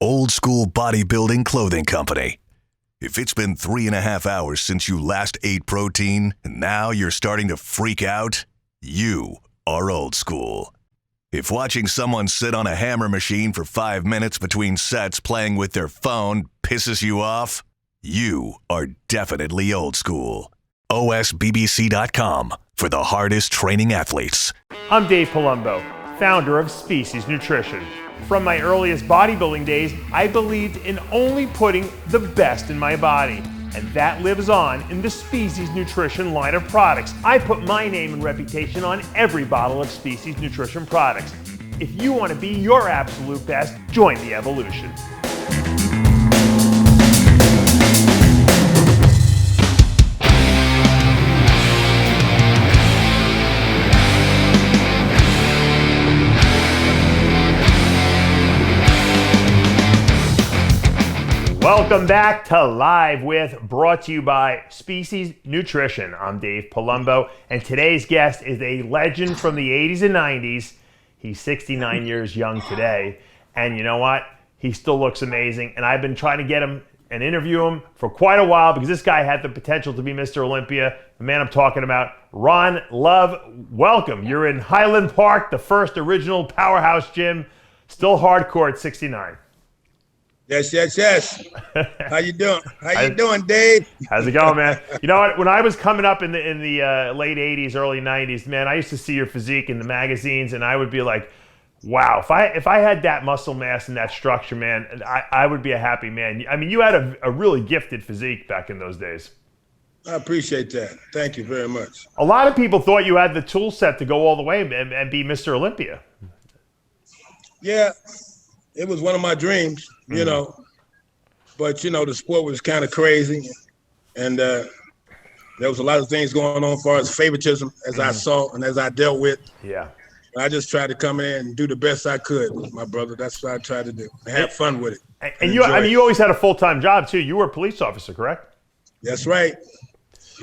Old School Bodybuilding Clothing Company. If it's been 3.5 hours since you last ate protein and now you're starting to freak out, you are old school. If watching someone sit on a hammer machine for 5 minutes between sets playing with their phone pisses you off, you are definitely old school. OSBBC.com for the hardest training athletes. I'm Dave Palumbo, founder of Species Nutrition. From my earliest bodybuilding days, I believed in only putting the best in my body. And that lives on in the Species Nutrition line of products. I put my name and reputation on every bottle of Species Nutrition products. If you want to be your absolute best, join the evolution. Welcome back to Live With, brought to you by Species Nutrition. I'm Dave Palumbo, and today's guest is a legend from the 80s and 90s. He's 69 years young today, and you know what? He still looks amazing, and I've been trying to get him and interview him for quite a while because this guy had the potential to be Mr. Olympia. The man I'm talking about, Ron Love. Welcome. You're in Highland Park, the first original powerhouse gym, still hardcore at 69. Yes. How you doing? How you doing, Dave? How's it going, man? You know what? When I was coming up in the late 80s, early 90s, man, I used to see your physique in the magazines, and I would be like, wow, if I had that muscle mass and that structure, man, I would be a happy man. I mean, you had a really gifted physique back in those days. I appreciate that. Thank you very much. A lot of people thought you had the tool set to go all the way and be Mr. Olympia. Yeah, it was one of my dreams. You know, but you know, the sport was kind of crazy, and there was a lot of things going on as far as favoritism, as I saw and as I dealt with. Yeah. I just tried to come in and do the best I could, my brother. That's what I tried to do. Have fun with it. And you always had a full-time job too. You were a police officer, correct? That's right.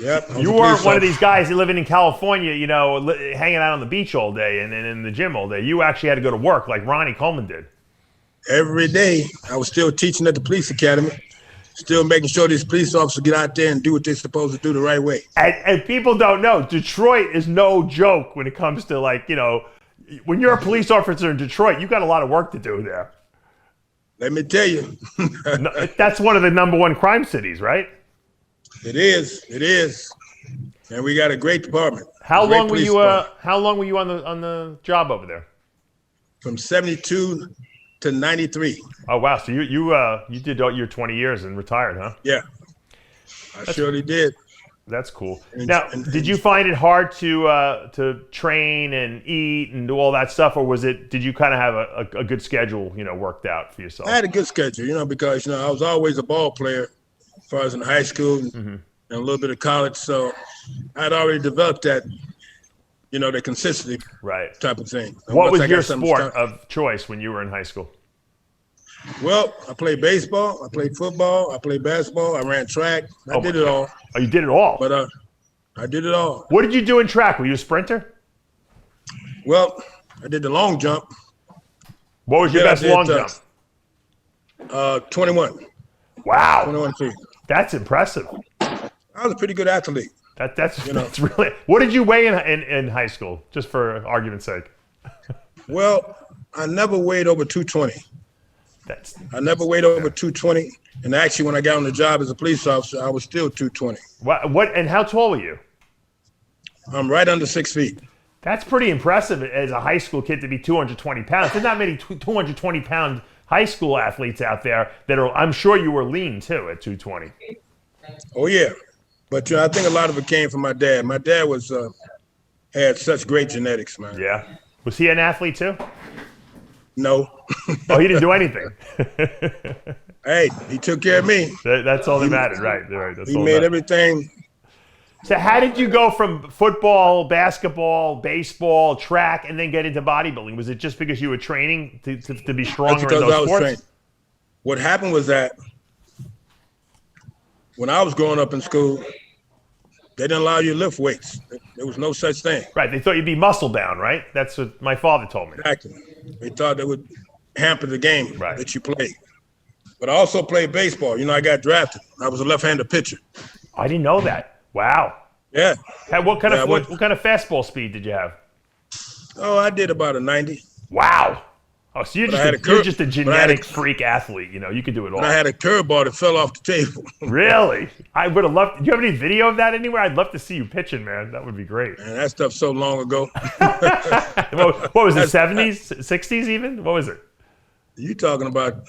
Yep. You weren't one of these guys living in California, you know, hanging out on the beach all day and in the gym all day. You actually had to go to work like Ronnie Coleman did. Every day, I was still teaching at the police academy, still making sure these police officers get out there and do what they're supposed to do the right way. And people don't know, Detroit is no joke when it comes to, like, you know, when you're a police officer in Detroit, you got a lot of work to do there. Let me tell you. That's one of the #1 crime cities, right? It is. And we got a great department. How long were you on the job over there? From 72 to 93. Oh wow! So you did your 20 years and retired, huh? Yeah, I surely did. That's cool. Now, did you find it hard to train and eat and do all that stuff, or did you kind of have a good schedule, you know, worked out for yourself? I had a good schedule, you know, because I was always a ball player, as far as in high school and a little bit of college, so I had already developed that. You know, the consistency type of thing. And what was your sport of choice when you were in high school? Well, I played baseball, I played football, I played basketball, I ran track. I did it all. Oh, you did it all? But I did it all. What did you do in track? Were you a sprinter? Well, I did the long jump. What was your best long jump? 21. Wow. 21 feet. That's impressive. I was a pretty good athlete. That's really. What did you weigh in high school, just for argument's sake? Well, I never weighed over 220. I never weighed over 220, and actually, when I got on the job as a police officer, I was still 220. What? And how tall were you? I'm right under 6 feet. That's pretty impressive as a high school kid to be 220 pounds. There's not many 220-pound high school athletes out there that are. I'm sure you were lean too at 220. Oh yeah. But I think a lot of it came from my dad. My dad had such great genetics, man. Yeah. Was he an athlete too? No. Oh, he didn't do anything. Hey, he took care of me. That's all that mattered, right? He made everything. So how did you go from football, basketball, baseball, track, and then get into bodybuilding? Was it just because you were training to be stronger in those sports? Trained. What happened was that when I was growing up in school, they didn't allow you to lift weights. There was no such thing. Right. They thought you'd be muscle bound, right? That's what my father told me. Exactly. They thought that would hamper the game that you played. But I also played baseball. I got drafted. I was a left-handed pitcher. I didn't know that. Wow. Yeah. What kind of fastball speed did you have? Oh, I did about a 90. Wow. Oh, so you're just a genetic freak athlete. You could do it all. I had a curveball that fell off the table. Really? I would have loved. Do you have any video of that anywhere? I'd love to see you pitching, man. That would be great. Man, that stuff's so long ago. What was it? 70s, 60s, even? What was it? You talking about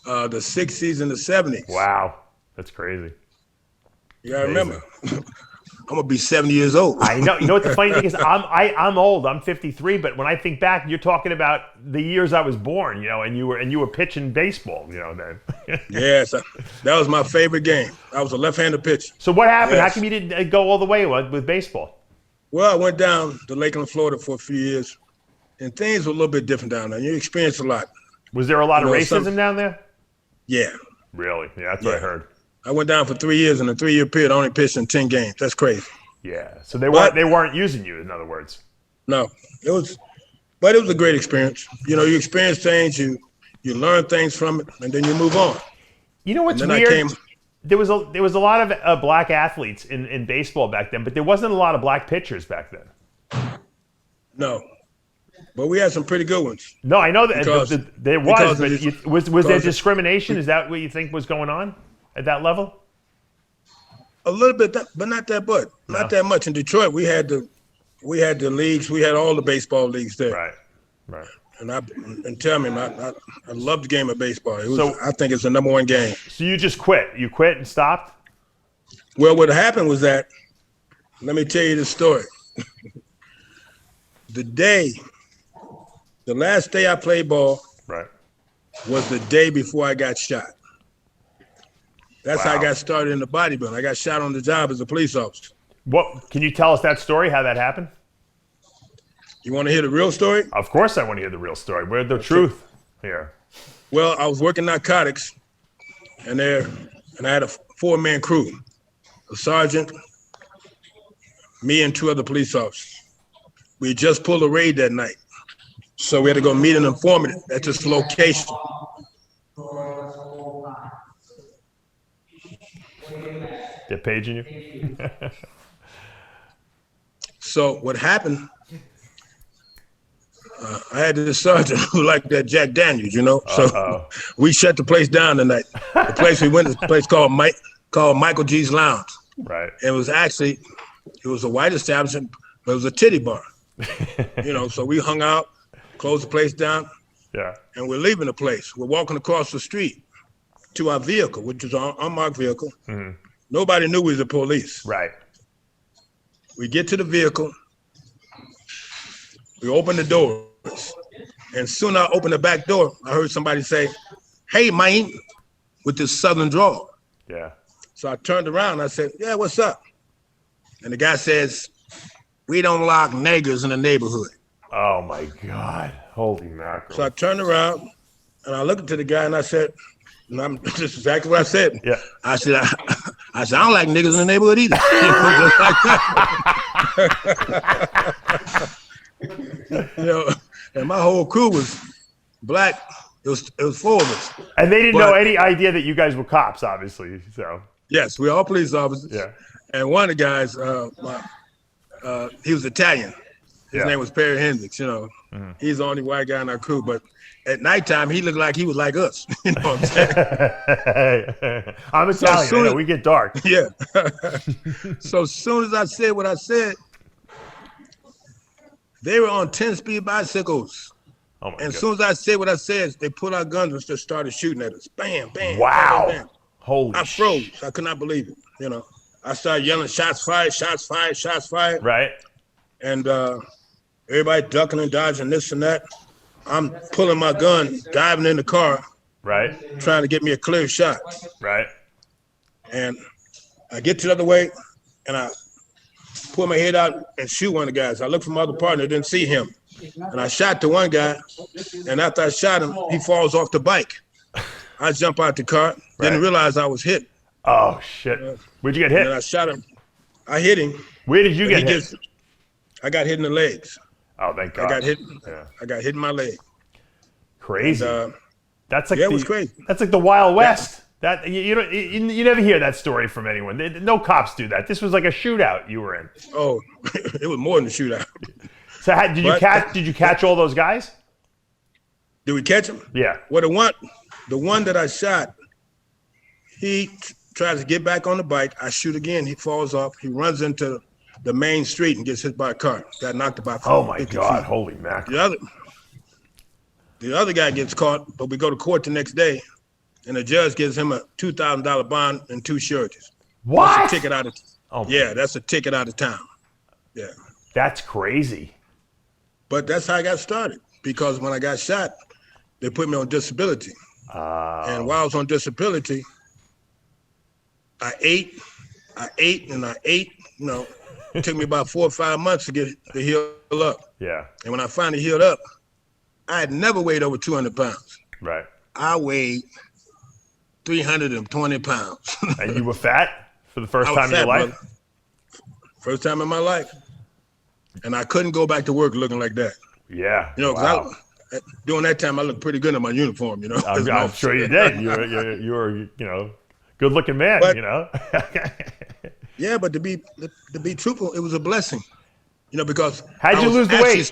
the 60s and the 70s? Wow, that's crazy. Yeah, I remember. I'm gonna be 70 years old. I know. You know what the funny thing is? I'm old. I'm 53. But when I think back, you're talking about the years I was born. And you were pitching baseball. Then. Yes, that was my favorite game. I was a left-handed pitcher. So what happened? Yes. How come you didn't go all the way with baseball? Well, I went down to Lakeland, Florida for a few years, and things were a little bit different down there. You experienced a lot. Was there a lot of racism down there? Yeah. Really? Yeah, that's what I heard. I went down for 3 years. In a 3-year period, I only pitched in 10 games. That's crazy. Yeah. So they weren't using you, in other words. No, it was a great experience. You experience things, you learn things from it, and then you move on. You know what's weird? There was a lot of black athletes in baseball back then, but there wasn't a lot of black pitchers back then. No, but we had some pretty good ones. No, I know that there was, but was there discrimination? Is that what you think was going on at that level? A little bit, but not that much. Not that much. In Detroit, we had the leagues. We had all the baseball leagues there. Right. And tell me, I love the game of baseball. I think it's the number one game. So you just quit? You quit and stopped? Well, what happened was that, let me tell you the story. The last day I played ball was the day before I got shot. That's how I got started in the bodybuilding. I got shot on the job as a police officer. What? Can you tell us that story, how that happened? You want to hear the real story? Of course I want to hear the real story. Where's the truth here? Well, I was working narcotics, and I had a 4-man crew, a sergeant, me, and 2 other police officers. We had just pulled a raid that night, so we had to go meet an informant at this location. They're paging you? So what happened, I had this sergeant who liked that Jack Daniels, So we shut the place down tonight. The place we went is a place called Michael G's Lounge. Right. And it was a white establishment, but it was a titty bar. So we hung out, closed the place down, and we're leaving the place. We're walking across the street to our vehicle, which was an unmarked vehicle. Mm-hmm. Nobody knew we was the police. Right. We get to the vehicle. We open the doors. And soon I opened the back door, I heard somebody say, "Hey, man," with this southern drawl. Yeah. So I turned around and I said, "Yeah, what's up?" And the guy says, "We don't lock niggers in the neighborhood." Oh, my God. Holy mackerel. So I turned around and I looked at the guy and I said, this is exactly what I said. Yeah. I said, I don't like niggas in the neighborhood either. Just like that. And my whole crew was black. It was 4 of us. And they didn't know any idea that you guys were cops, obviously. So yes, we're all police officers. Yeah. And one of the guys, he was Italian. His name was Perry Hendricks. Mm-hmm. He's the only white guy in our crew, but at nighttime, he looked like he was like us. You know what I'm saying? I'm Italian. We get dark. Yeah. So as soon as I said what I said, they were on 10-speed bicycles. Oh my and as God. soon as I said what I said, they pulled out guns and just started shooting at us. Bam, bam. Wow. Bam, bam. Holy I froze. I could not believe it. I started yelling, "Shots fired, shots fired, shots fired." Right. And everybody ducking and dodging this and that. I'm pulling my gun, diving in the car. Right. Trying to get me a clear shot. Right. And I get to the other way, and I pull my head out and shoot one of the guys. I look for my other partner, didn't see him. And I shot the one guy, and after I shot him, he falls off the bike. I jump out the car, didn't realize I was hit. Oh, shit. Where'd you get hit? And I shot him. I hit him. Where did you get hit? I got hit in the legs. Oh, thank God. I got hit in my leg. Crazy. And, That's like it was crazy. That's like the Wild West. That you never hear that story from anyone. No cops do that. This was like a shootout you were in. Oh, it was more than a shootout. So did you catch all those guys? Did we catch him? Yeah. Well, the one that I shot, he tries to get back on the bike. I shoot again. He falls off. He runs into the main street and gets hit by a car. Got knocked about. Oh my God! Holy mackerel! The other guy gets caught, but we go to court the next day, and the judge gives him a $2,000 bond and 2 sureties. What? That's a ticket out of. That's a ticket out of town. Yeah. That's crazy. But that's how I got started, because when I got shot, they put me on disability. And while I was on disability, I ate. You know, it took me about 4 or 5 months to heal up. Yeah. And when I finally healed up, I had never weighed over 200 pounds. Right. I weighed 320 pounds. And you were fat for the first time in your life? Brother. First time in my life. And I couldn't go back to work looking like that. Yeah. You know, wow. During that time, I looked pretty good in my uniform, you know. I'm sure you did. You were, you know, good looking man, you know. Yeah, but to be truthful, it was a blessing. You know, because how'd you lose the weight?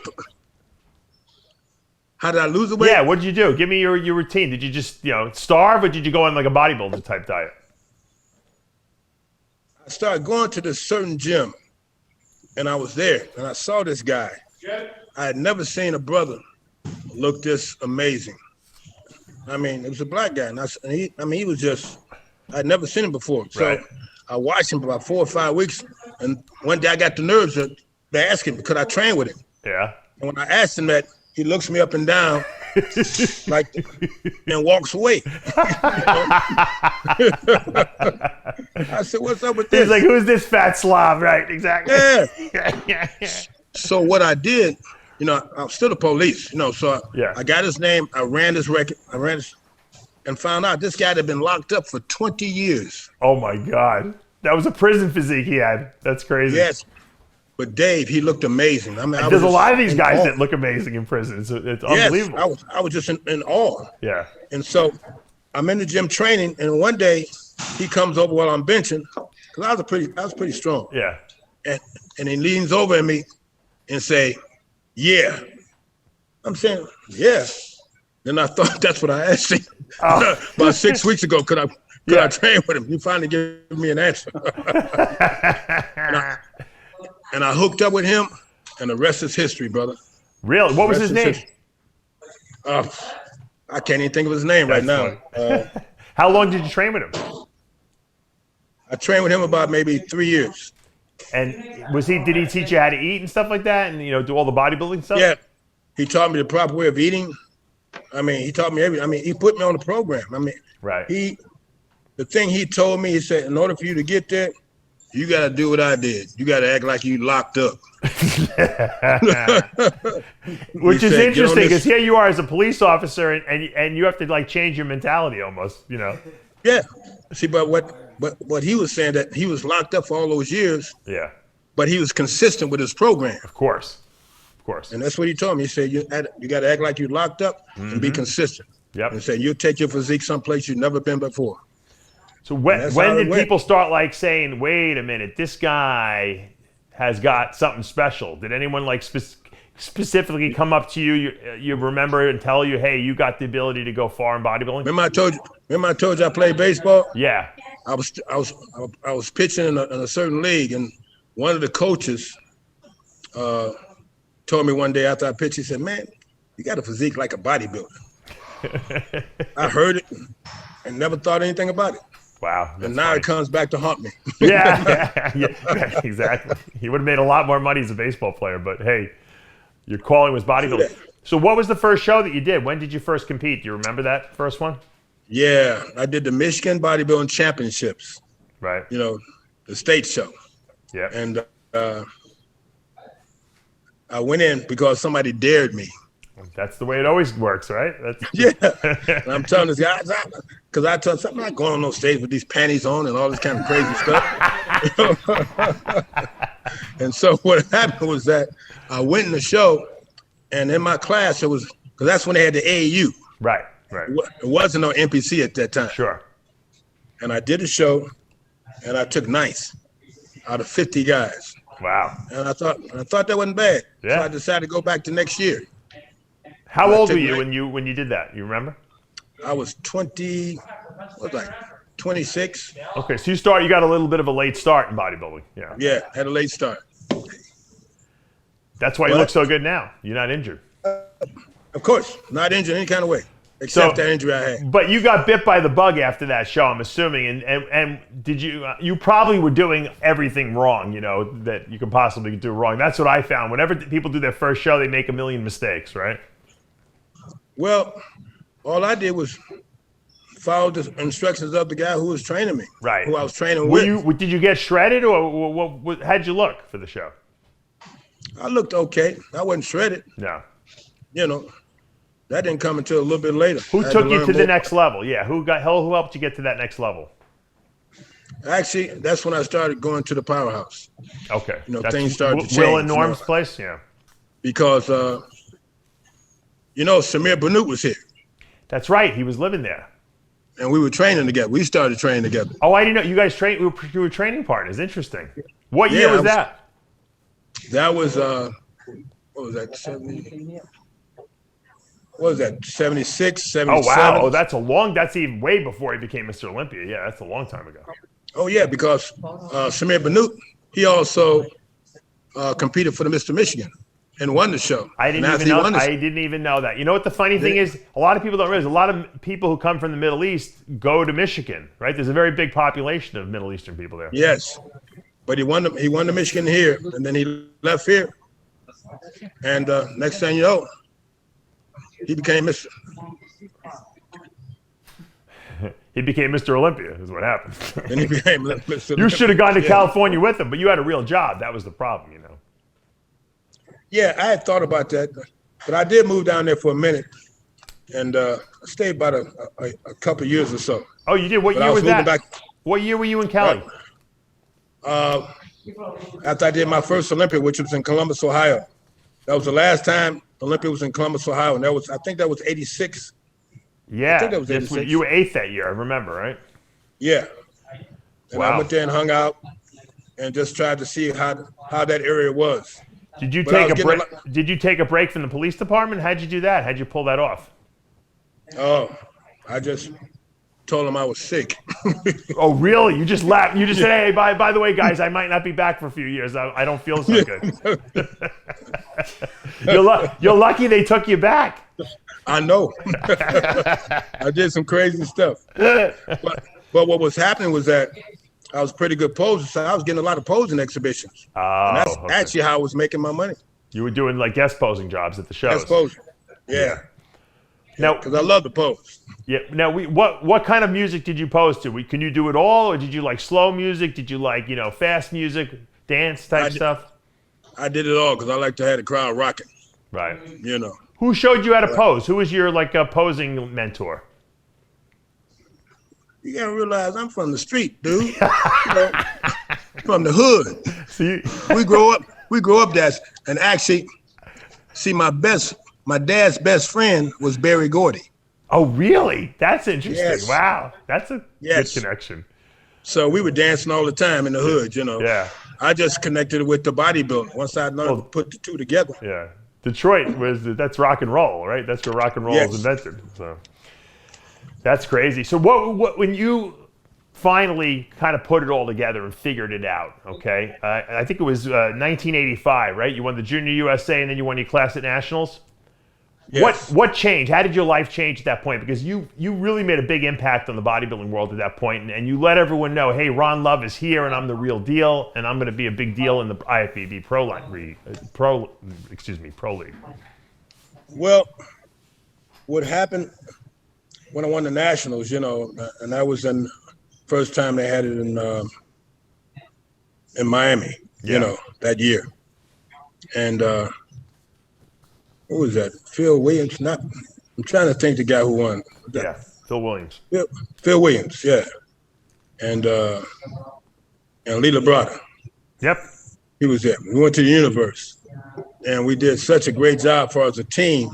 How did I lose the weight? Yeah, what did you do? Give me your routine. Did you just, starve, or did you go on like a bodybuilder type diet? I started going to this certain gym, and I was there, and I saw this guy. I had never seen a brother look this amazing. I mean, it was a black guy, and he was just, I'd never seen him before. So right. I watched him for about 4 or 5 weeks, and one day I got the nerves to ask him, could I train with him? Yeah. And when I asked him that, he looks me up and down like and walks away. I said, what's up with this? He's like, who's this fat slob? Right, exactly. Yeah. So what I did, I'm still the police, so I got his name, I ran his record, and found out this guy had been locked up for 20 years. Oh my God. That was a prison physique he had. That's crazy. Yes. But Dave, he looked amazing. I mean, there's a lot of these guys that look amazing in prison. It's unbelievable. Yes, I was just in awe. Yeah. And so I'm in the gym training, and one day he comes over while I'm benching, because I was pretty strong. Yeah. And he leans over at me and say, yeah. I'm saying, yeah. Then I thought that's what I asked him about 6 weeks ago. Could I train with him? He finally gave me an answer. And I hooked up with him, and the rest is history, brother. Really? What was his name? I can't even think of his name right now. How long did you train with him? I trained with him about maybe 3 years. And did he teach you how to eat and stuff like that, and do all the bodybuilding stuff? Yeah, he taught me the proper way of eating. I mean, he taught me everything. I mean, he put me on the program. I mean, right. The thing he told me, he said, in order for you to get there, you got to do what I did. You got to act like you locked up. Which is interesting, because here you are as a police officer, and you have to change your mentality almost, Yeah. See, but what he was saying, that he was locked up for all those years. Yeah. But he was consistent with his program. Of course. And that's what he told me. He said, you got to act like you locked up and be consistent. Yep. And say, you'll take your physique someplace you've never been before. So when did people start saying, wait a minute, this guy has got something special? Did anyone specifically come up to you remember and tell you, hey, you got the ability to go far in bodybuilding? Remember I told you I played baseball? Yeah. I was pitching in a certain league, and one of the coaches told me one day after I pitched, he said, man, you got a physique like a bodybuilder. I heard it and never thought anything about it. Wow. And now it comes back to haunt me. Yeah, exactly. He would have made a lot more money as a baseball player, but hey, your calling was bodybuilding. So what was the first show that you did? When did you first compete? Do you remember that first one? Yeah, I did the Michigan Bodybuilding Championships. Right. The state show. Yeah. And I went in because somebody dared me. That's the way it always works, right? Yeah. And I'm telling this guy, because I told him, I'm not going on no stage with these panties on and all this kind of crazy stuff. And so what happened was that I went in the show, and in my class, it was, because that's when they had the AAU. Right. Right. It wasn't no NPC at that time. Sure. And I did a show, and I took ninth out of 50 guys. Wow. And I thought that wasn't bad. Yeah. So I decided to go back to next year. How old were you when you did that? You remember? I was 26. Okay, so you got a little bit of a late start in bodybuilding. Yeah. Yeah, had a late start. That's why you look so good now. You're not injured. Of course, not injured any kind of way, except that injury I had. But you got bit by the bug after that show, I'm assuming, and did you probably were doing everything wrong, that you could possibly do wrong. That's what I found. Whenever people do their first show, they make a million mistakes, right? Well, all I did was follow the instructions of the guy who was training me, right? Who I was training with. Did you get shredded, or how'd you look for the show? I looked okay. I wasn't shredded. No. That didn't come until a little bit later. Who took you to the next level? Yeah, who helped you get to that next level? Actually, that's when I started going to the powerhouse. Okay. Things started to change. Will and Norm's place? Yeah. Because, Samir Bannout was here. That's right. He was living there. And we were training together. We started training together. Oh, I didn't know. You guys trained. You were training partners. Interesting. What year was that? That was, what was that, 70? What was that, 76, 77? Oh, wow. Oh, that's even way before he became Mr. Olympia. Yeah, that's a long time ago. Oh, yeah, because Samir Bannout, he also competed for the Mr. Michigan and won the show. I didn't even know that. You know what the funny thing is? A lot of people don't realize, a lot of people who come from the Middle East go to Michigan, right? There's a very big population of Middle Eastern people there. Yes. But he won the Michigan here, and then he left here. And next thing you know, he became Mr. He became Mr. Olympia, is what happened. Then he became Mr. Olympia. You should have gone to California with him, but you had a real job. That was the problem, Yeah, I had thought about that, but I did move down there for a minute, and I stayed about a couple of years or so. Oh, you did? What year was that? What year were you in Cali? After I did my first Olympia, which was in Columbus, Ohio. That was the last time Olympia was in Columbus, Ohio, and I think that was 86. Yeah, I think that was 86. You were 8th that year, I remember, right? Yeah. And wow. I went there and hung out and just tried to see how that area was. Did you take a break? Did you take a break from the police department? How'd you do that? How'd you pull that off? Oh, I just told them I was sick. Oh, really? You just laughed. You just said, "Hey, by the way, guys, I might not be back for a few years. I don't feel so good." You're lucky they took you back. I know. I did some crazy stuff. But what was happening was that I was pretty good poser, so I was getting a lot of posing exhibitions. Oh, and that's actually how I was making my money. You were doing like guest posing jobs at the shows. Guest posing. Yeah. Now, because I love to pose. Yeah. Now, what kind of music did you pose to? Can you do it all, or did you like slow music? Did you like fast music, dance type stuff? I did it all because I like to have the crowd rocking. Right. Who showed you how to pose? Who was your posing mentor? You gotta realize I'm from the street, dude. From the hood. See, we grow up that, and actually, see, my dad's best friend was Barry Gordy. Oh, really? That's interesting. Yes. Wow, that's a good connection. So we were dancing all the time in the hood, Yeah. I just connected it with the bodybuilding once I learned to put the two together. Yeah. Detroit that's rock and roll, right? That's where rock and roll was invented. So that's crazy. So what when you finally kind of put it all together and figured it out, okay? I think it was 1985, right? You won the Junior USA and then you won your class at Nationals. Yes. What changed? How did your life change at that point? Because you really made a big impact on the bodybuilding world at that point, and you let everyone know, hey, Ron Love is here, and I'm the real deal, and I'm going to be a big deal in the IFBB Pro League. Well, what happened when I won the Nationals, and that was in first time they had it in Miami, that year, and. Who was that? Phil Williams? I'm trying to think the guy who won. Yeah, Phil Williams. Phil Williams, yeah. And Lee Labrada. Yep. He was there. We went to the Universe. And we did such a great job for us as a team,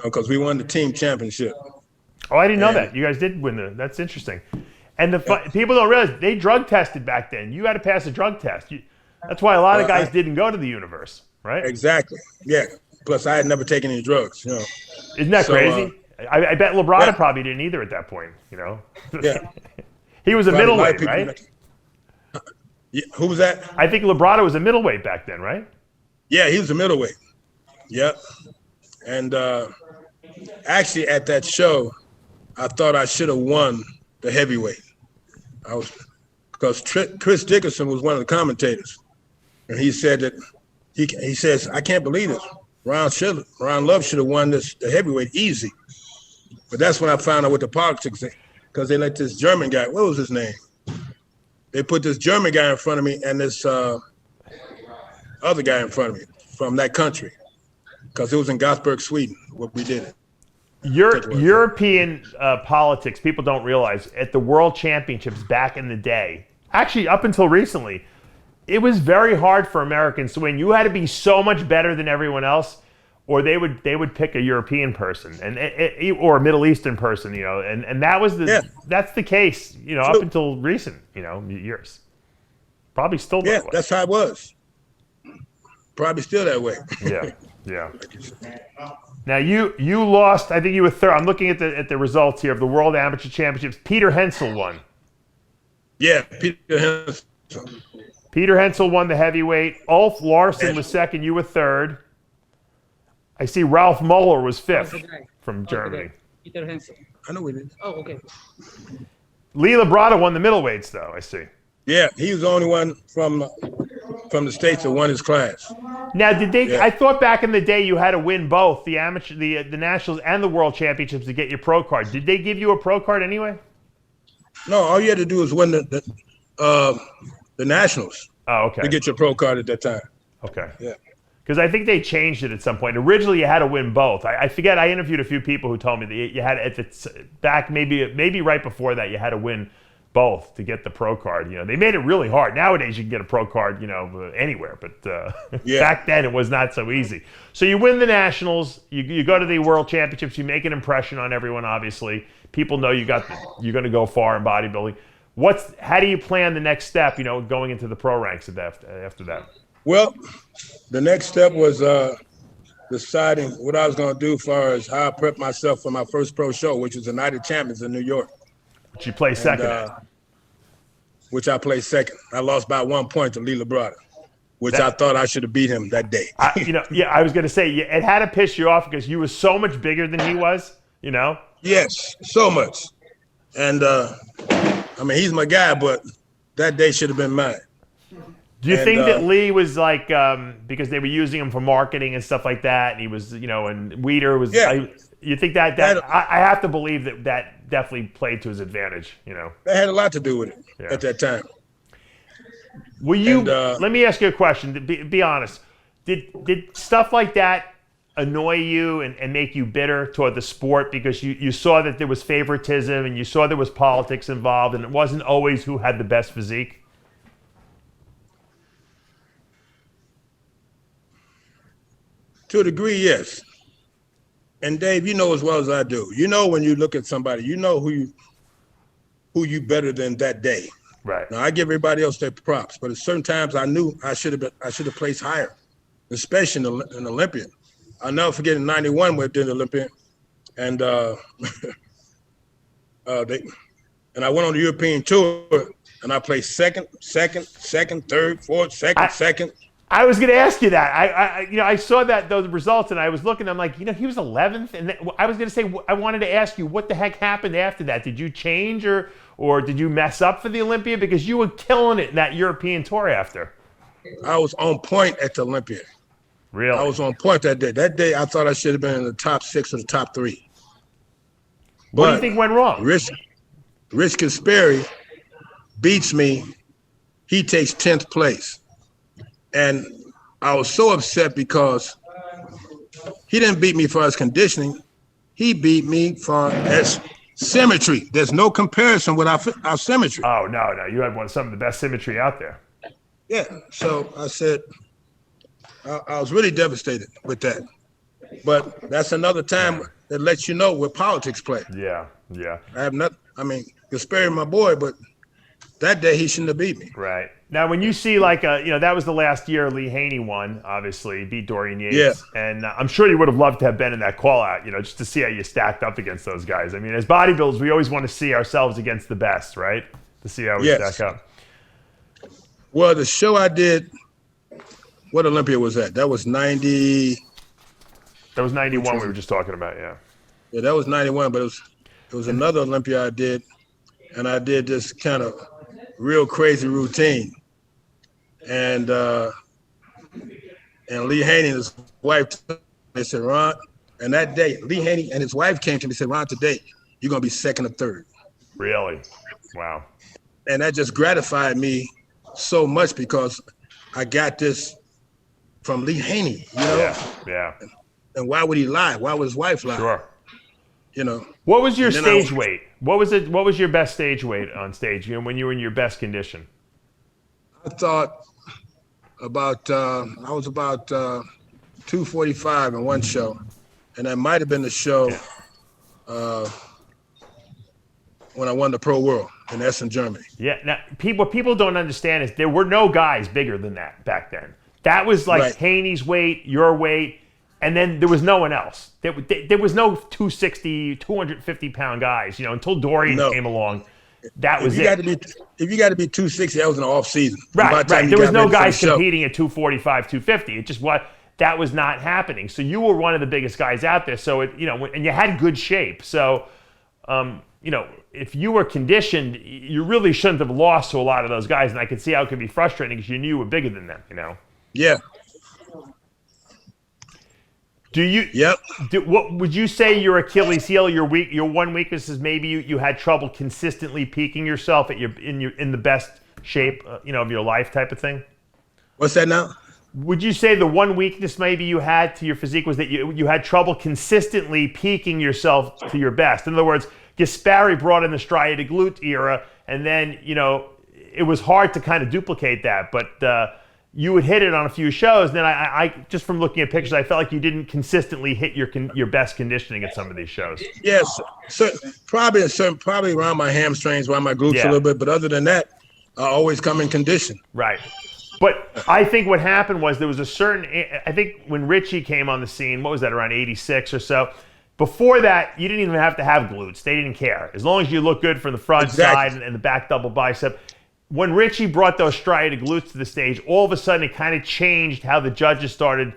because we won the team championship. Oh, I didn't know that. You guys did win that's interesting. And people don't realize they drug tested back then. You had to pass a drug test. That's why a lot of guys didn't go to the universe, right? Exactly. Yeah. Plus, I had never taken any drugs. You know. Isn't that crazy? I bet Labrada probably didn't either at that point. You know. Yeah. He was a middleweight, right? Yeah. Who was that? I think Labrada was a middleweight back then, right? Yeah, he was a middleweight. Yep. And actually, at that show, I thought I should have won the heavyweight. Because Chris Dickerson was one of the commentators, and he said that he says, I can't believe this. Ron Love should have won the heavyweight easy. But that's when I found out what the politics, because they let this German guy, what was his name? They put this German guy in front of me and this other guy in front of me from that country, because it was in Gothenburg, Sweden, what we did it. European politics, people don't realize, at the World Championships back in the day, actually up until recently, it was very hard for Americans to win. You had to be so much better than everyone else, or they would pick a European person or a Middle Eastern person, you know, and that was that's the case, you know, up until recent, you know, years. Probably still that way. That's how it was. Probably still that way. Yeah. Now you lost. I think you were third. I'm looking at the results here of the World Amateur Championships. Peter Hensel won. Yeah, Peter Hensel. Peter Hensel won the heavyweight. Ulf Larsen was second. You were third. I see Ralph Muller was fifth from Germany. Peter Hensel. I know we did. Oh, okay. Lee Labrada won the middleweights, though. I see. Yeah, he was the only one from the States that won his class. Now, did they? Yeah. I thought back in the day you had to win both the amateur, the nationals, and the world championships to get your pro card. Did they give you a pro card anyway? No, all you had to do was win the nationals. Oh, okay. To get your pro card at that time. Okay. Yeah. Because I think they changed it at some point. Originally, you had to win both. I forget. I interviewed a few people who told me that you had back maybe right before that you had to win both to get the pro card. You know, they made it really hard. Nowadays, you can get a pro card, you know, anywhere. But back then, it was not so easy. So you win the nationals. You go to the world championships. You make an impression on everyone. Obviously, people know you're going to go far in bodybuilding. How do you plan the next step? You know, going into the pro ranks after that. Well, the next step was deciding what I was going to do as far as how I prepped myself for my first pro show, which was the Night of Champions in New York. Which you placed second. Which I placed second. I lost by 1 point to Lee Labrada, which I thought I should have beat him that day. I was going to say, it had to piss you off because you were so much bigger than he was, you know? Yes, so much. And, I mean, he's my guy, but that day should have been mine. Do you think that Lee was like, because they were using him for marketing and stuff like that, and he was, you know, and Weider was, you think that I have to believe that definitely played to his advantage, you know? That had a lot to do with it at that time. Were you, let me ask you a question, be honest. Did stuff like that annoy you and make you bitter toward the sport because you saw that there was favoritism and you saw there was politics involved and it wasn't always who had the best physique? To a degree, yes. And Dave, you know as well as I do. You know when you look at somebody, you know who you better than that day. Right. Now I give everybody else their props, but at certain times I knew I should have placed higher, especially in Olympia. I'll never forget in '91 when I did Olympia, and and I went on the European tour and I placed second, third, fourth, second. I was going to ask you that. I saw those results and I was looking. I'm like, you know, he was 11th, and I was going to say, I wanted to ask you what the heck happened after that. Did you change or did you mess up for the Olympia because you were killing it in that European tour after? I was on point at the Olympia. Really? I was on point that day. That day, I thought I should have been in the top 6 or the top 3. What do you think went wrong? Rich Kasperi beats me. He takes 10th place. And I was so upset because he didn't beat me for his conditioning. He beat me for his symmetry. There's no comparison with our symmetry. Oh, no. You had some of the best symmetry out there. Yeah. So I said, I was really devastated with that. But that's another time that lets you know where politics play. Yeah, yeah. I have not. I mean, you're sparing my boy, but that day he shouldn't have beat me. Right. Now, when you see that was the last year Lee Haney won, obviously, beat Dorian Yates. Yeah. And I'm sure you would have loved to have been in that call out, just to see how you stacked up against those guys. I mean, as bodybuilders, we always want to see ourselves against the best, right? To see how we stack up. Well, the show I did, what Olympia was that? That was 90. That was 91 we were just talking about, yeah. Yeah, that was 91, but it was another Olympia I did, and I did this kind of real crazy routine. And Lee Haney and his wife, they said, Ron, and that day, Lee Haney and his wife came to me and said, Ron, today, you're going to be second or third. Really? Wow. And that just gratified me so much because I got this from Lee Haney, Yeah. And why would he lie? Why would his wife lie? Sure. What was your stage weight? What was your best stage weight on stage? When you were in your best condition? I thought about I was about 245 in one show, and that might have been the show when I won the Pro World in Essen, Germany. Yeah. Now, what people don't understand is there were no guys bigger than that back then. That was like Haney's weight, your weight. And then there was no one else. There was no 260, 250-pound guys, until Dorian came along. That was it. If you got to be 260, that was in the off season. Right. There was no guys competing at 245, 250. It just that was not happening. So you were one of the biggest guys out there. So and you had good shape. So if you were conditioned, you really shouldn't have lost to a lot of those guys. And I could see how it could be frustrating because you knew you were bigger than them. Yeah. What would you say your Achilles heel, your one weakness is maybe you had trouble consistently peaking yourself in the best shape of your life type of thing? What's that now? Would you say the one weakness maybe you had to your physique was that you had trouble consistently peaking yourself to your best? In other words, Gaspari brought in the striated glute era, and then it was hard to kind of duplicate that, but you would hit it on a few shows. And then I just from looking at pictures, I felt like you didn't consistently hit your best conditioning at some of these shows. Yes, probably around my hamstrings, around my glutes a little bit. But other than that, I always come in condition. Right. But I think what happened was there was I think when Richie came on the scene, what was that, around 86 or so? Before that, you didn't even have to have glutes. They didn't care. As long as you look good from the front side and the back double bicep. When Richie brought those striated glutes to the stage, all of a sudden it kind of changed how the judges started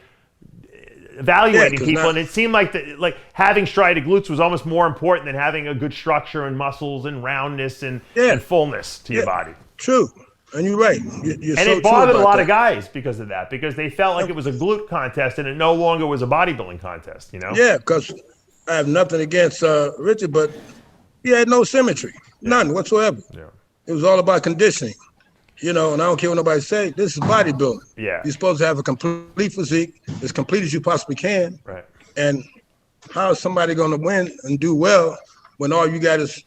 evaluating people, and it seemed like having striated glutes was almost more important than having a good structure and muscles and roundness and fullness to your body. True, and you're right. You're and it bothered a lot of guys because of that, because they felt like it was a glute contest and it no longer was a bodybuilding contest. Yeah, because I have nothing against Richie, but he had no symmetry, none whatsoever. Yeah. It was all about conditioning, and I don't care what nobody say. This is bodybuilding. Yeah. You're supposed to have a complete physique, as complete as you possibly can. Right. And how is somebody going to win and do well when all you got is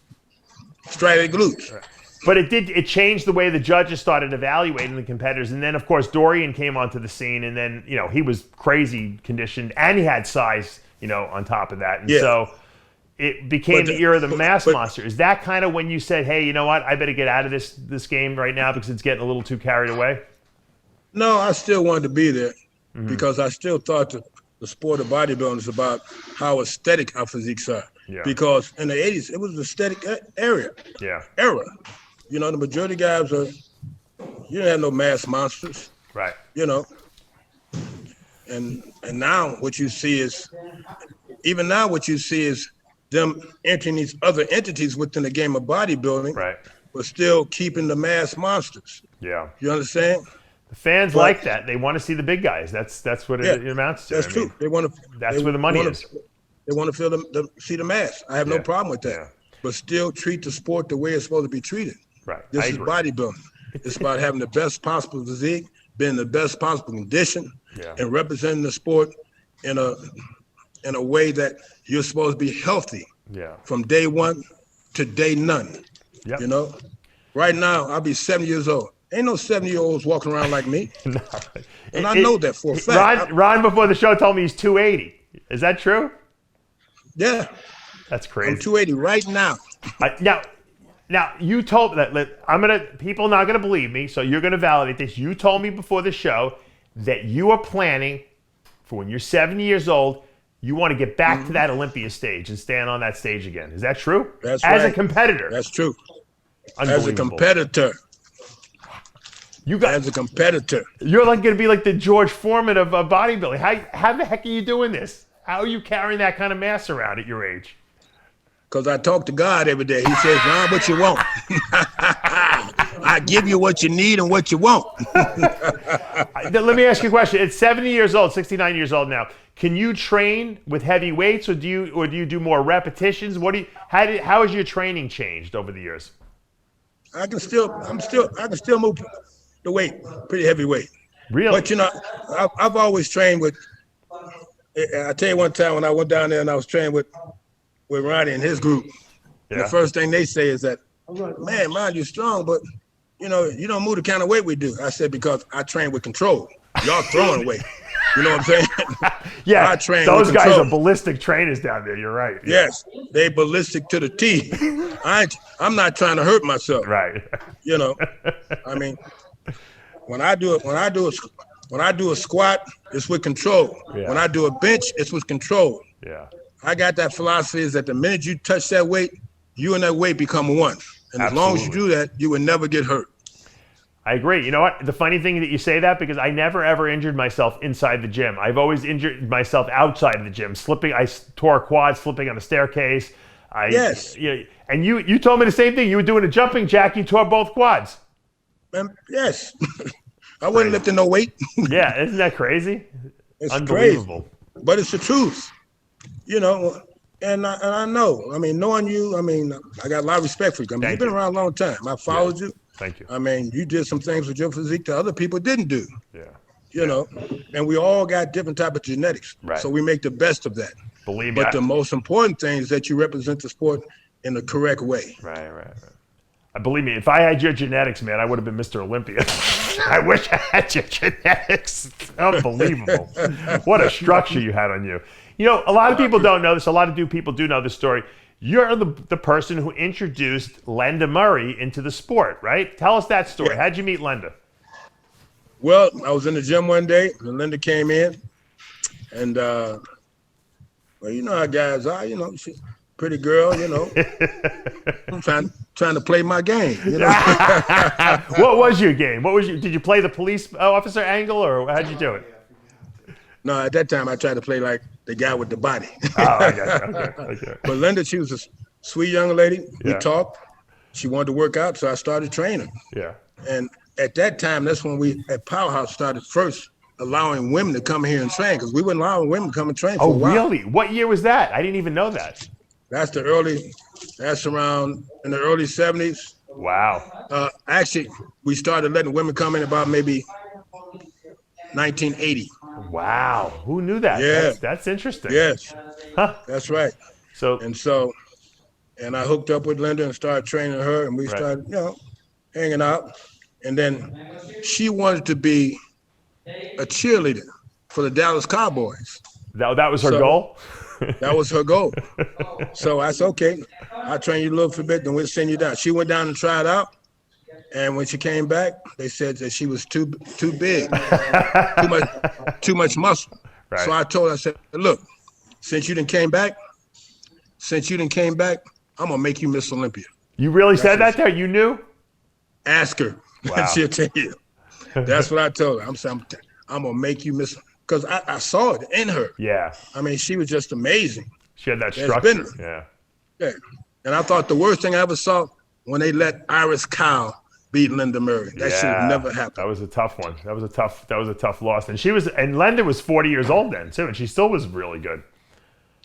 striated glutes? Right. But it changed the way the judges started evaluating the competitors. And then, of course, Dorian came onto the scene, and then, he was crazy conditioned, and he had size, on top of that. And so it became the era of the mass monster. Is that kind of when you said, hey, you know what, I better get out of this game right now because it's getting a little too carried away? No, I still wanted to be there because I still thought the sport of bodybuilding is about how aesthetic our physiques are. Yeah. Because in the 80s, it was an aesthetic era. Era. The majority of guys you didn't have no mass monsters. Right. And now what you see is them entering these other entities within the game of bodybuilding, right, but still keeping the mass monsters. Yeah. You understand? The fans like that. They want to see the big guys. That's what it amounts to. That's true. They want to. That's where the money is. They want to see the mass. I have no problem with that. Yeah. But still treat the sport the way it's supposed to be treated. Right. This is bodybuilding. It's about having the best possible physique, being in the best possible condition, and representing the sport in a way that you're supposed to be healthy from day one to day none. Yep. Right now, I'll be 70 years old. Ain't no 70-year-olds walking around like me. No. And I know that for a fact. Ron, before the show, told me he's 280. Is that true? Yeah. That's crazy. I'm 280 right now. Now you told me that people are not gonna believe me, so you're gonna validate this. You told me before the show that you are planning for when you're 70 years old, you want to get back to that Olympia stage and stand on that stage again. Is that true? That's As right. a competitor. That's true. Unbelievable. As a competitor. As a competitor. You're like going to be like the George Foreman of bodybuilding. How the heck are you doing this? How are you carrying that kind of mass around at your age? Because I talk to God every day. He says, Ron, what you want? I give you what you need and what you want. Let me ask you a question. It's 70 years old, 69 years old now. Can you train with heavy weights, or do you do more repetitions? How has your training changed over the years? I can still move the weight, pretty heavy weight. Really? But I've always trained with. I tell you one time when I went down there and I was training with Ronnie and his group. Yeah. The first thing they say is that, man, Ron, you're strong, but you don't move the kind of weight we do. I said, because I train with control. Y'all throwing weight. You know what I'm saying? Yeah, I train those with guys control. are ballistic trainers down there. You're right. Yeah. Yes, they ballistic to the T. I'm not trying to hurt myself. Right. I mean, when I do a squat, it's with control. Yeah. When I do a bench, it's with control. Yeah. I got that philosophy is that the minute you touch that weight, you and that weight become one. And Absolutely. As long as you do that, you will never get hurt. I agree. You know what? The funny thing that you say that, because I never ever injured myself inside the gym. I've always injured myself outside of the gym. I tore a quad slipping on a staircase. Yes. And you told me the same thing. You were doing a jumping jack. You tore both quads. Yes. I wasn't lifting no weight. Yeah, isn't that crazy? It's unbelievable. Crazy. But it's the truth. And I know. I mean, knowing you, I got a lot of respect for you. I mean, you've been around a long time. I followed you. Thank you. I mean, you did some things with your physique that other people didn't do. Yeah. And we all got different type of genetics. Right. So we make the best of that. Believe me. But the most important thing is that you represent the sport in the correct way. Right. Believe me, if I had your genetics, man, I would have been Mr. Olympia. I wish I had your genetics. Unbelievable. What a structure you had on you. A lot of people don't know this. A lot of people do know this story. You're the person who introduced Lenda Murray into the sport, right? Tell us that story. Yeah. How'd you meet Lenda? Well, I was in the gym one day, and Lenda came in, and well, you know how guys are. She's a pretty girl. I'm trying to play my game. What was your game? Did you play the police officer angle, or how'd you do it? No, at that time I tried to play like the guy with the body. Oh, I got you. Okay. But Lenda, she was a sweet young lady. We talked. She wanted to work out, so I started training. Yeah. And at that time, that's when we at Powerhouse started first allowing women to come here and train, because we weren't allowing women to come and train for a while. Oh, really? What year was that? I didn't even know that. That's around in the early 70s. Wow. Actually, we started letting women come in about maybe 1980. Wow. Who knew that? Yeah. That's interesting. Yes. Huh. That's right. And I hooked up with Lenda and started training her, and we started, hanging out. And then she wanted to be a cheerleader for the Dallas Cowboys. That was her goal? That was her goal. So I said, okay, I'll train you a little bit, then we'll send you down. She went down and tried out. And when she came back, they said that she was too big, too much muscle. Right. So I told her, I said, look, since you didn't came back, I'm gonna make you Miss Olympia. You really said that there? You knew? Ask her. Wow. She'll tell you. That's what I told her. I'm saying, I'm gonna make you Miss, because I saw it in her. Yeah. I mean, she was just amazing. She had that structure. Yeah. And I thought the worst thing I ever saw when they let Iris Kyle beat Lenda Murray. That should have never happened. That was a tough one. That was a tough loss. And Lenda was 40 years old then too, and she still was really good.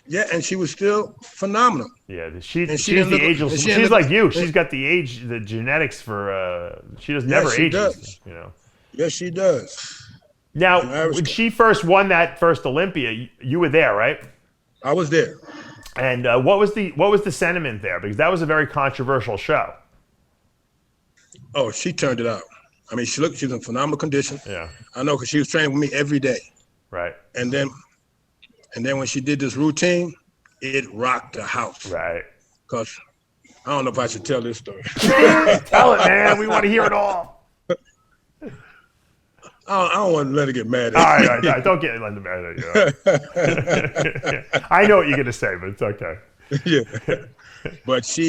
Yeah, and she was still phenomenal. Yeah, she's the age. She's like you. She's got the age, the genetics for. She never ages. Yes, she does. Now, when she first won that first Olympia, you were there, right? I was there. And what was the sentiment there? Because that was a very controversial show. Oh, she turned it out. I mean, she was in phenomenal condition. Yeah. I know, because she was training with me every day. Right. And then when she did this routine, it rocked the house. Right. Because I don't know if I should tell this story. Tell it, man. We want to hear it all. I don't want to let her get mad at me. All right. Don't get Linda mad at you. I know what you're going to say, but it's okay. Yeah. But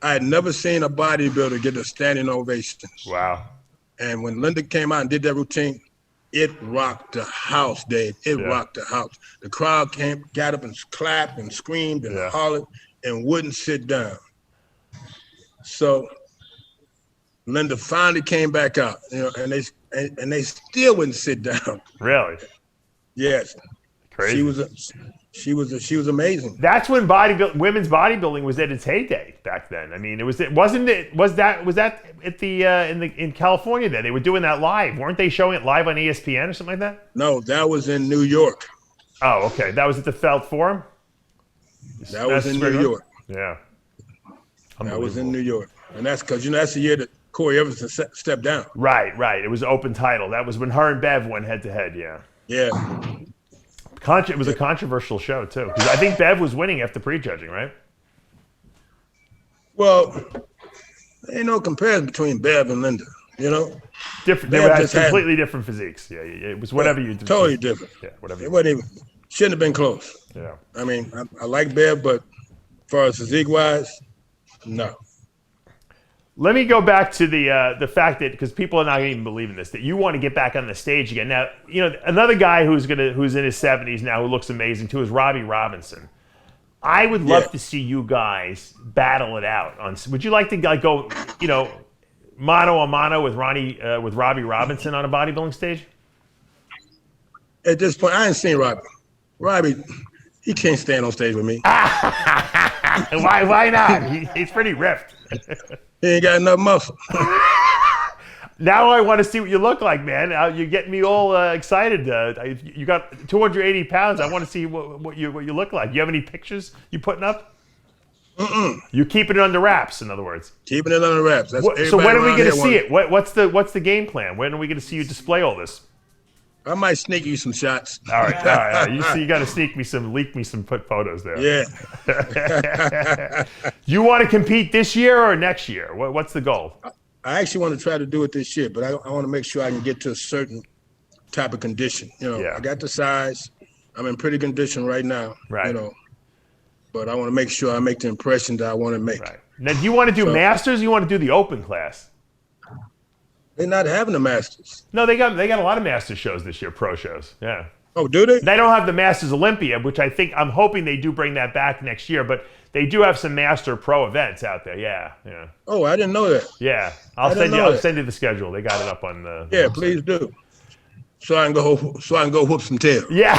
I had never seen a bodybuilder get a standing ovation. Wow. And when Linda came out and did that routine, it rocked the house, Dave. It rocked the house. The crowd got up and clapped and screamed and hollered and wouldn't sit down. So Linda finally came back out, and they still wouldn't sit down. Really? Yes. Crazy. She was amazing. That's when women's bodybuilding was at its heyday back then. I mean, was that at the in California then? They were doing that live. Weren't they showing it live on ESPN or something like that? No, that was in New York. Oh, okay. That was at the Felt Forum? That was in New York. Yeah. That was in New York. And that's because, that's the year that Corey Everson stepped down. Right. It was open title. That was when her and Bev went head to head, yeah. Yeah. It was a controversial show, too. Because I think Bev was winning after prejudging, right? Well, there ain't no comparison between Bev and Linda, Different. They had completely different physiques. Yeah, it was whatever you did. Totally different. Yeah, whatever. It wasn't even, shouldn't have been close. Yeah. I mean, I like Bev, but as far as physique-wise, no. Let me go back to the fact that, because people are not going to even believe in this, that you want to get back on the stage again. Now, another guy who's in his 70s now who looks amazing too is Robbie Robinson. I would love to see you guys battle it out. Would you like to go, mano a mano with Robbie Robinson on a bodybuilding stage? At this point, I ain't seen Robbie. Robbie, he can't stand on stage with me. Why not? He's pretty ripped. He ain't got enough muscle. Now I want to see what you look like, man. You're getting me all excited. You got 280 pounds. I want to see what you look like. You have any pictures you putting up? You're keeping it under wraps, in other words. Keeping it under wraps. So when are we going to see it? What's the game plan? When are we going to see you display all this? I might sneak you some shots. All right. You got to leak me some photos there. Yeah. You want to compete this year or next year? What's the goal? I actually want to try to do it this year, but I want to make sure I can get to a certain type of condition. I got the size. I'm in pretty condition right now. Right. But I want to make sure I make the impression that I want to make. Right. Now, do you want to do Masters or you want to do the Open class? They're not having the Masters. No, they got a lot of Masters shows this year, pro shows. Yeah. Oh, do they? They don't have the Masters Olympia, which I'm hoping they do bring that back next year, but they do have some Master Pro events out there. Yeah. Oh, I didn't know that. Yeah. I'll send you the schedule. They got it up on the Yeah, website. Please do. So I can go whoop some tail. Yeah.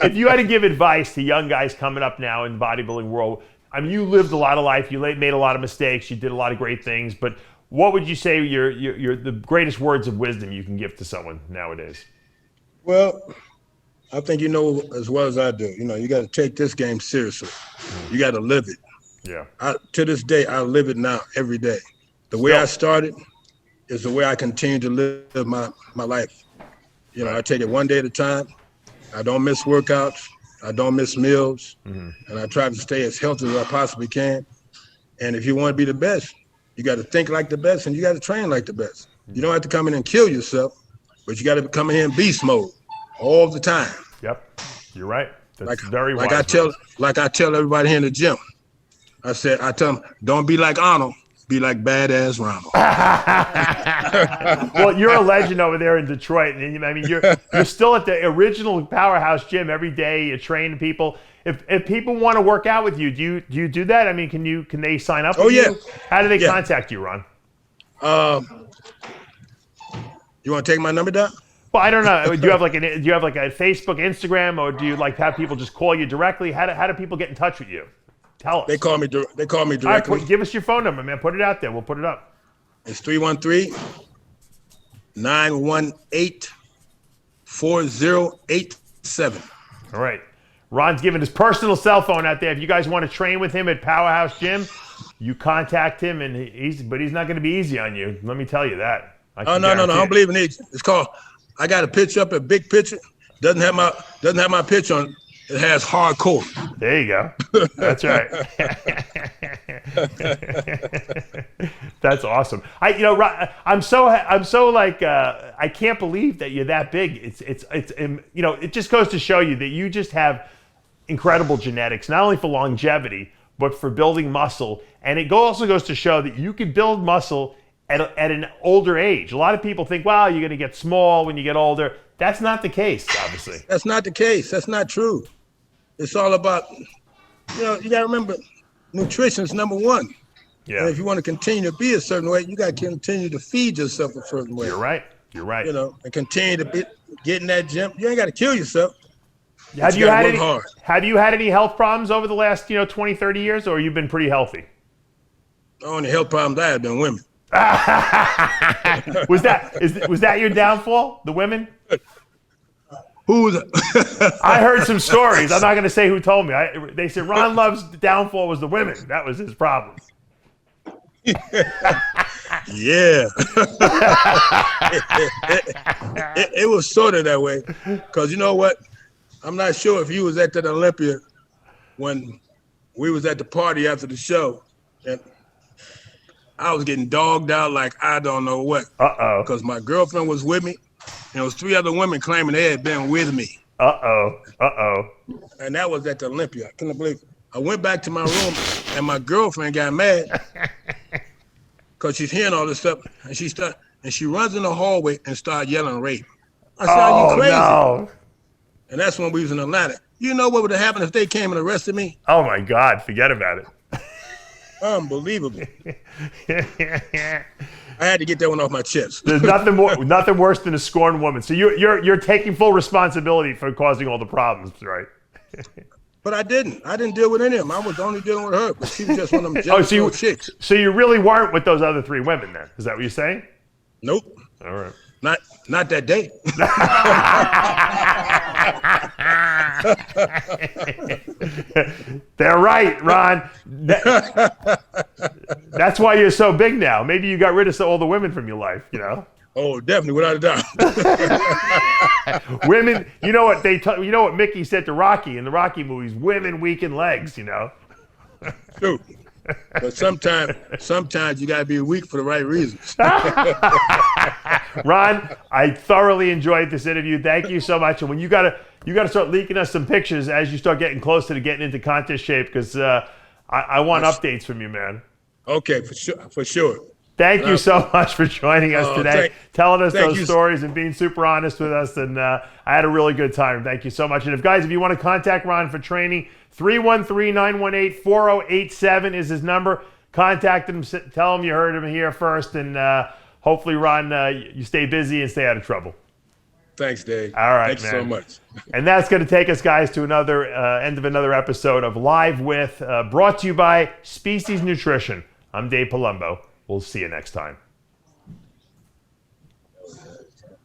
If you had to give advice to young guys coming up now in the bodybuilding world, I mean, you lived a lot of life, you made a lot of mistakes, you did a lot of great things, but what would you say your the greatest words of wisdom you can give to someone nowadays? Well, I think you know as well as I do. You got to take this game seriously. You got to live it. Yeah. To this day, I live it now every day. The way I started is the way I continue to live my life. I take it one day at a time. I don't miss workouts. I don't miss meals. And I try to stay as healthy as I possibly can. And if you want to be the best, you got to think like the best and you got to train like the best. You don't have to come in and kill yourself, but you got to come in here in beast mode all the time. Yep, you're right. That's very wise. Like I tell everybody here in the gym. I tell them, don't be like Arnold. Be like badass Ronald. Well, you're a legend over there in Detroit. I mean, you're still at the original Powerhouse gym every day. You train people. If people want to work out with you, do you do that? I mean, can they sign up? Oh, yeah. You? How do they contact you, Ron? You want to take my number down? Well, I don't know. Do you have like a Facebook, Instagram, or do you have people just call you directly? How do people get in touch with you? Tell us. They call me directly. All right, give us your phone number, man. Put it out there. We'll put it up. It's 313-918-4087. All right. Ron's giving his personal cell phone out there. If you guys want to train with him at Powerhouse Gym, you contact him, but he's not going to be easy on you. Let me tell you that. No. I don't believe in it. It's called, I got a picture up, a big picture. doesn't have my picture on. It has hardcore. There you go. That's right. That's awesome. I'm so like I can't believe that you're that big. It just goes to show you that you just have incredible genetics, not only for longevity but for building muscle. And it also goes to show that you can build muscle at an older age. A lot of people think, wow, you're going to get small when you get older. That's not the case, obviously. That's not the case. That's not true. It's all about, you got to remember, nutrition's number one. Yeah. And if you want to continue to be a certain way, you got to continue to feed yourself a certain way. You're right. And continue to get in that gym. You ain't got to kill yourself. Have you had any health problems over the last 20, 30 years, or you've been pretty healthy? The only health problems I have been women. Was that your downfall, the women? Who's? I heard some stories. I'm not going to say who told me. They said Ron Love's downfall was the women. That was his problem. Yeah. It was sort of that way. Because you know what? I'm not sure if you was at that Olympia when we was at the party after the show. And I was getting dogged out like I don't know what. Uh-oh. Because my girlfriend was with me. And there was 3 other women claiming they had been with me. Uh-oh. And that was at the Olympia. I couldn't believe it. I went back to my room, and my girlfriend got mad because she's hearing all this stuff. And she runs in the hallway and started yelling rape. I said, are you crazy? No. And that's when we was in Atlanta. You know what would have happened if they came and arrested me? Oh, my God. Forget about it. Unbelievable. I had to get that one off my chest. There's nothing worse than a scorned woman. So you're taking full responsibility for causing all the problems, right? But I didn't deal with any of them. I was only dealing with her, but she was just one of them jealous chicks. So you really weren't with those other 3 women then? Is that what you're saying? Nope. All right. Not that day. They're right, Ron. That's why you're so big now. Maybe you got rid of all the women from your life, Oh, definitely, without a doubt. Women, you know what Mickey said to Rocky in the Rocky movies, women weaken legs, True. But sometimes you gotta be weak for the right reasons. Ron, I thoroughly enjoyed this interview. Thank you so much. And when you gotta start leaking us some pictures as you start getting closer to getting into contest shape, because I want updates from you, man. Okay, for sure. Thank you so much for joining us today, telling us those stories and being super honest with us. And I had a really good time. Thank you so much. And if you want to contact Ron for training, 313-918-4087 is his number. Contact him, tell him you heard him here first. And hopefully, Ron, you stay busy and stay out of trouble. Thanks, Dave. All right, Thanks so much. And that's going to take us, guys, to another end of another episode of Live With, brought to you by Species Nutrition. I'm Dave Palumbo. We'll see you next time.